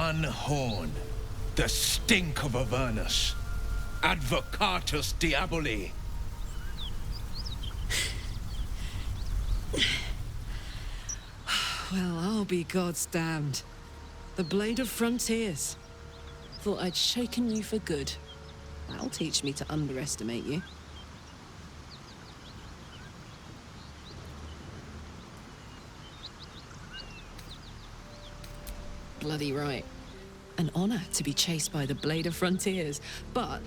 one horn, the stink of Avernus. Advocatus Diaboli. Well, I'll be God's damned. The Blade of Frontiers. Thought I'd shaken you for good. That'll teach me to underestimate you. Bloody right. An honor to be chased by the Blade of Frontiers, but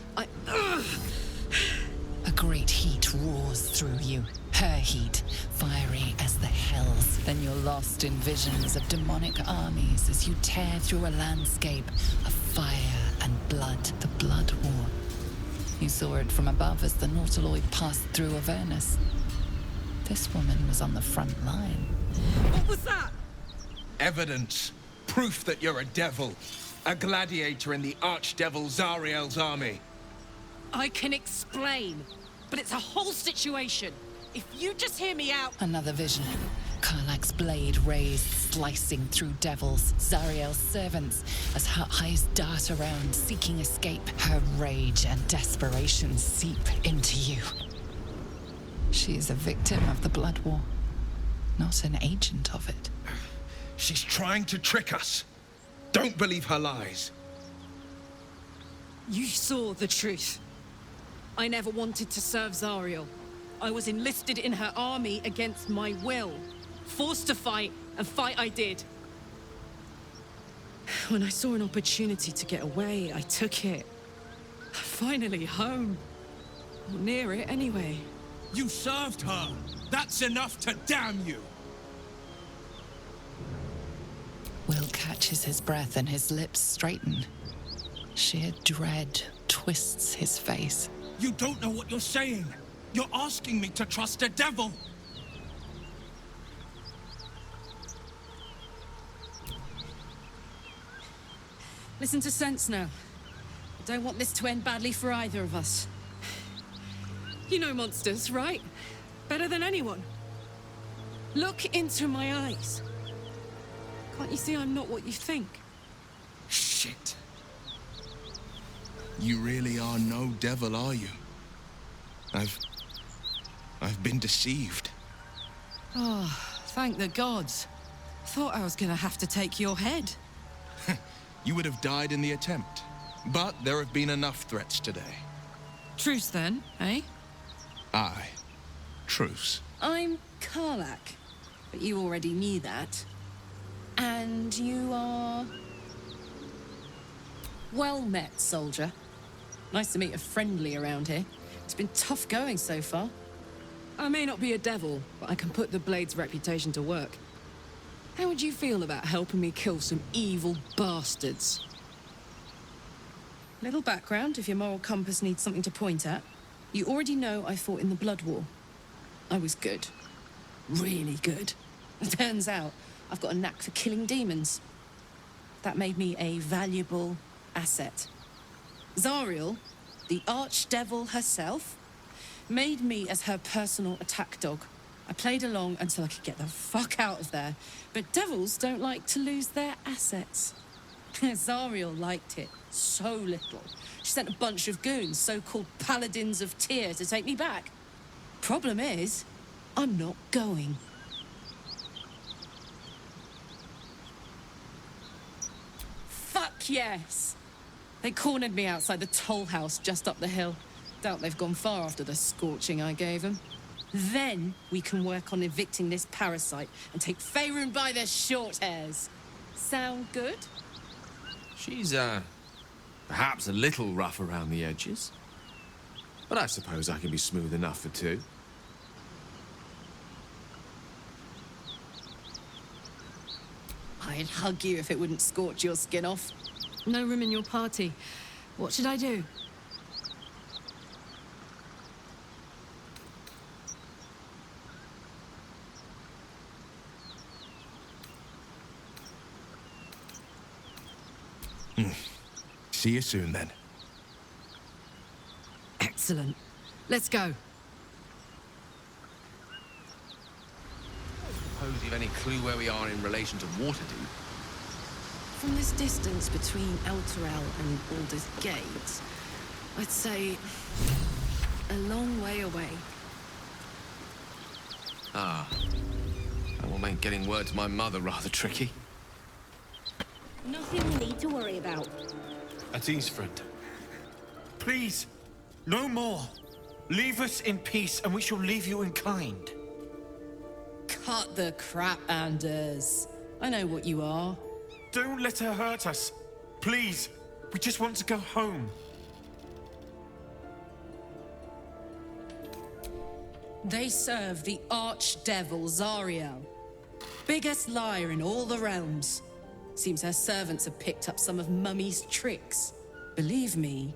A great heat roars through you. Her heat, fiery as the hells. Then you're lost in visions of demonic armies as you tear through a landscape of fire and blood. The Blood War. You saw it from above as the Nautiloid passed through Avernus. This woman was on the front line. What was that? Evidence. Proof that you're a devil. A gladiator in the Archdevil Zariel's army. I can explain, but it's a whole situation. If you just hear me out... Another vision. Karlach's blade raised, slicing through devils, Zariel's servants, as her eyes dart around, seeking escape. Her rage and desperation seep into you. She is a victim of the Blood War, not an agent of it. She's trying to trick us. Don't believe her lies. You saw the truth. I never wanted to serve Zariel. I was enlisted in her army against my will. Forced to fight, and fight I did. When I saw an opportunity to get away, I took it. Finally home. Or near it, anyway. You served her. That's enough to damn you. Will catches his breath and his lips straighten. Sheer dread twists his face. You don't know what you're saying. You're asking me to trust a devil. Listen to sense now. I don't want this to end badly for either of us. You know monsters, right? Better than anyone. Look into my eyes. Can't you see I'm not what you think? Shit. You really are no devil, are you? I've been deceived. Oh, thank the gods. Thought I was gonna have to take your head. You would have died in the attempt. But there have been enough threats today. Truce then, eh? Aye. Truce. I'm Karlach, but you already knew that. And you are... Well met, soldier. Nice to meet a friendly around here. It's been tough going so far. I may not be a devil, but I can put the Blade's reputation to work. How would you feel about helping me kill some evil bastards? Little background, if your moral compass needs something to point at. You already know I fought in the Blood War. I was good. Really good. It turns out I've got a knack for killing demons. That made me a valuable asset. Zariel, the archdevil herself, made me as her personal attack dog. I played along until I could get the fuck out of there. But devils don't like to lose their assets. Zariel liked it so little. She sent a bunch of goons, so-called paladins of Tyr, to take me back. Problem is, I'm not going. Fuck yes! They cornered me outside the toll house just up the hill. Doubt they've gone far after the scorching I gave them. Then we can work on evicting this parasite and take Faerun by the short hairs. Sound good? She's, perhaps a little rough around the edges. But I suppose I can be smooth enough for two. I'd hug you if it wouldn't scorch your skin off. No room in your party. What should I do? See you soon, then. Excellent. Let's go. Suppose you've any clue where we are in relation to Waterdeep? From this distance between Elturel and Baldur's Gate, I'd say a long way away. Ah. That will make getting word to my mother rather tricky. Nothing we need to worry about. At ease, friend. Please, no more. Leave us in peace, and we shall leave you in kind. Cut the crap, Anders. I know what you are. Don't let her hurt us. Please, we just want to go home. They serve the archdevil Zariel. Biggest liar in all the realms. Seems her servants have picked up some of Mummy's tricks. Believe me,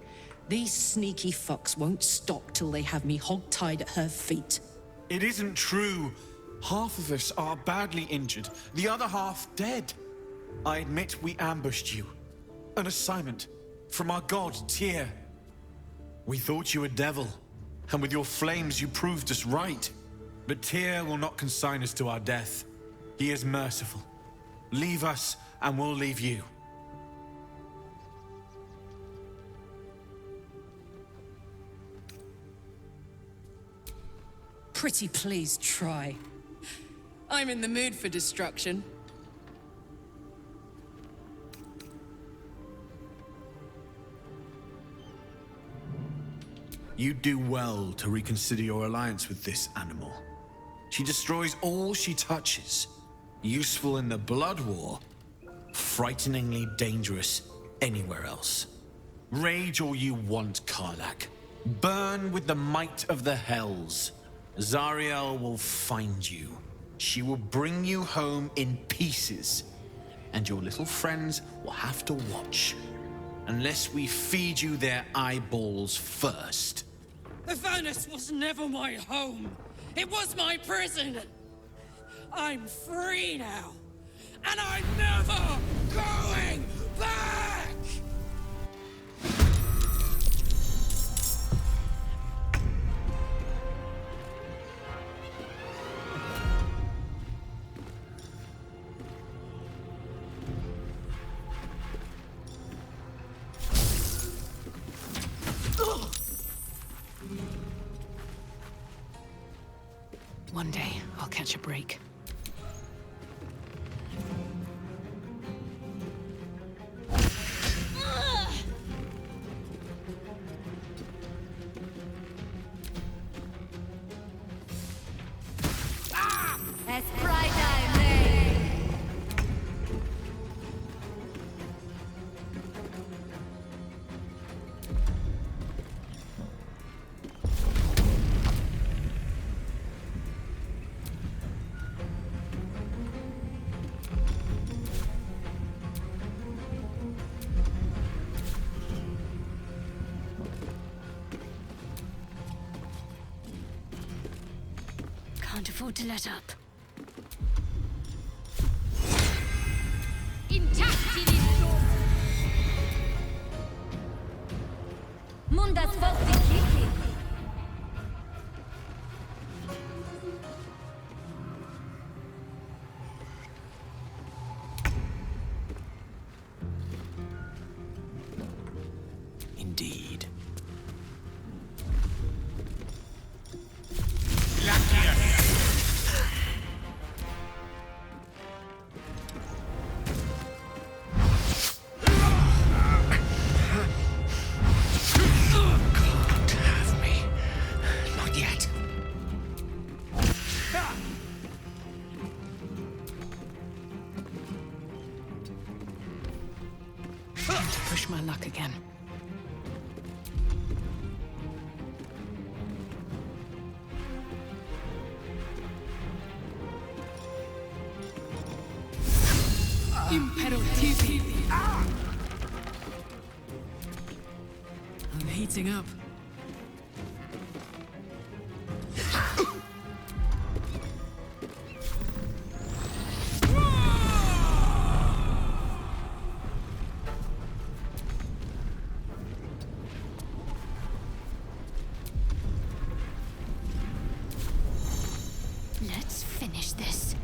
these sneaky fucks won't stop till they have me hog-tied at her feet. It isn't true. Half of us are badly injured, the other half dead. I admit we ambushed you. An assignment from our god, Tyr. We thought you a devil, and with your flames you proved us right. But Tyr will not consign us to our death. He is merciful. Leave us, and we'll leave you. Pretty please try. I'm in the mood for destruction. You do well to reconsider your alliance with this animal. She destroys all she touches. Useful in the Blood War, frighteningly dangerous anywhere else. Rage all you want, Karlach. Burn with the might of the Hells. Zariel will find you. She will bring you home in pieces. And your little friends will have to watch. Unless we feed you their eyeballs first. The furnace was never my home. It was my prison. I'm free now. And I'm never going back! One day, I'll catch a break. As bright I may. Can't afford to let up. Mundas Vostiki. Indeed. Push my luck again. Imperativi. I'm heating up. Let's finish this.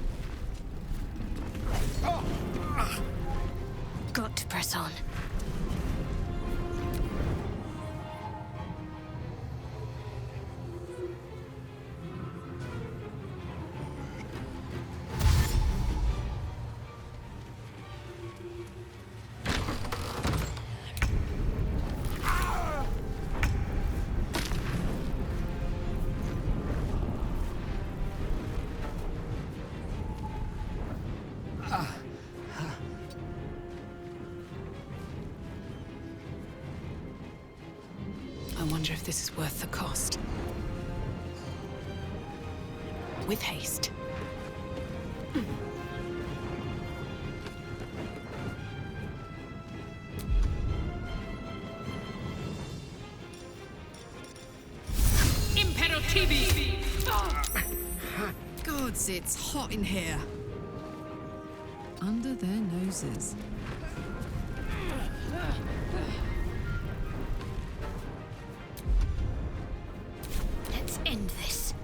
I wonder if this is worth the cost. With haste. Gods, it's hot in here. Under their noses. Let's end this.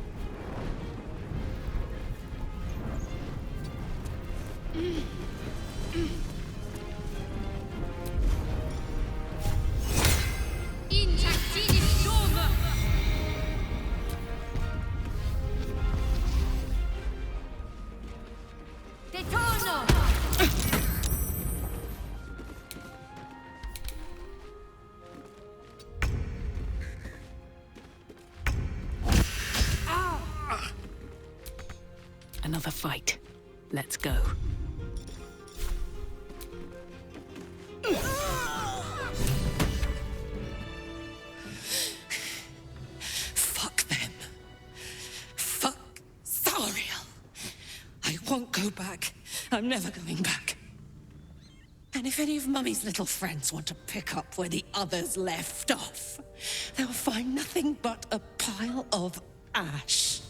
Another fight. Let's go. Fuck them. Fuck Zariel. I won't go back. I'm never going back. And if any of Mummy's little friends want to pick up where the others left off, they'll find nothing but a pile of ash.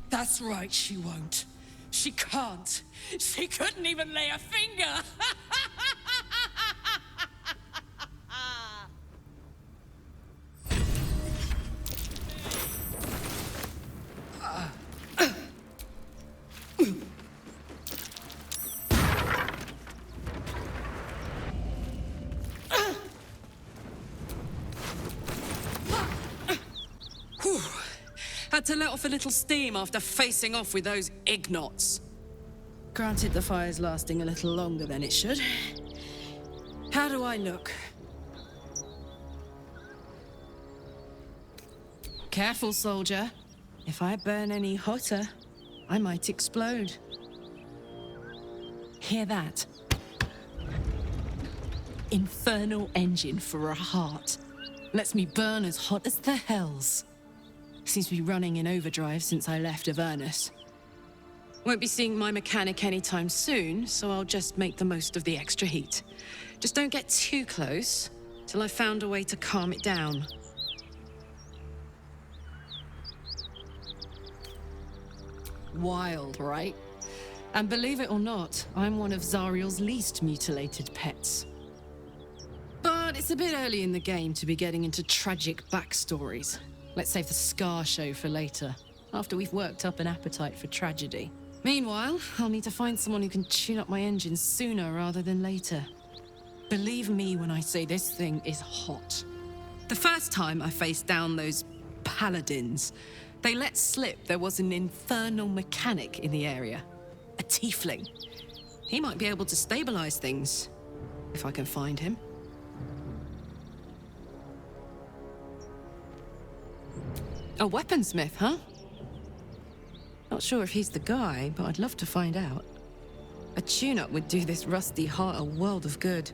That's right, she won't. She can't. She couldn't even lay a finger. Whew. Had to let off a little steam after facing off with those ignots. Granted, the fire's lasting a little longer than it should. How do I look? Careful, soldier. If I burn any hotter, I might explode. Hear that? Infernal engine for a heart. Lets me burn as hot as the hells. Seems to be running in overdrive since I left Avernus. Won't be seeing my mechanic anytime soon, so I'll just make the most of the extra heat. Just don't get too close, till I've found a way to calm it down. Wild, right? And believe it or not, I'm one of Zariel's least mutilated pets. But it's a bit early in the game to be getting into tragic backstories. Let's save the scar show for later, after we've worked up an appetite for tragedy. Meanwhile, I'll need to find someone who can tune up my engine sooner rather than later. Believe me when I say this thing is hot. The first time I faced down those paladins, they let slip there was an infernal mechanic in the area. A tiefling. He might be able to stabilize things, if I can find him. A weaponsmith, huh? Not sure if he's the guy, but I'd love to find out. A tune-up would do this rusty heart a world of good.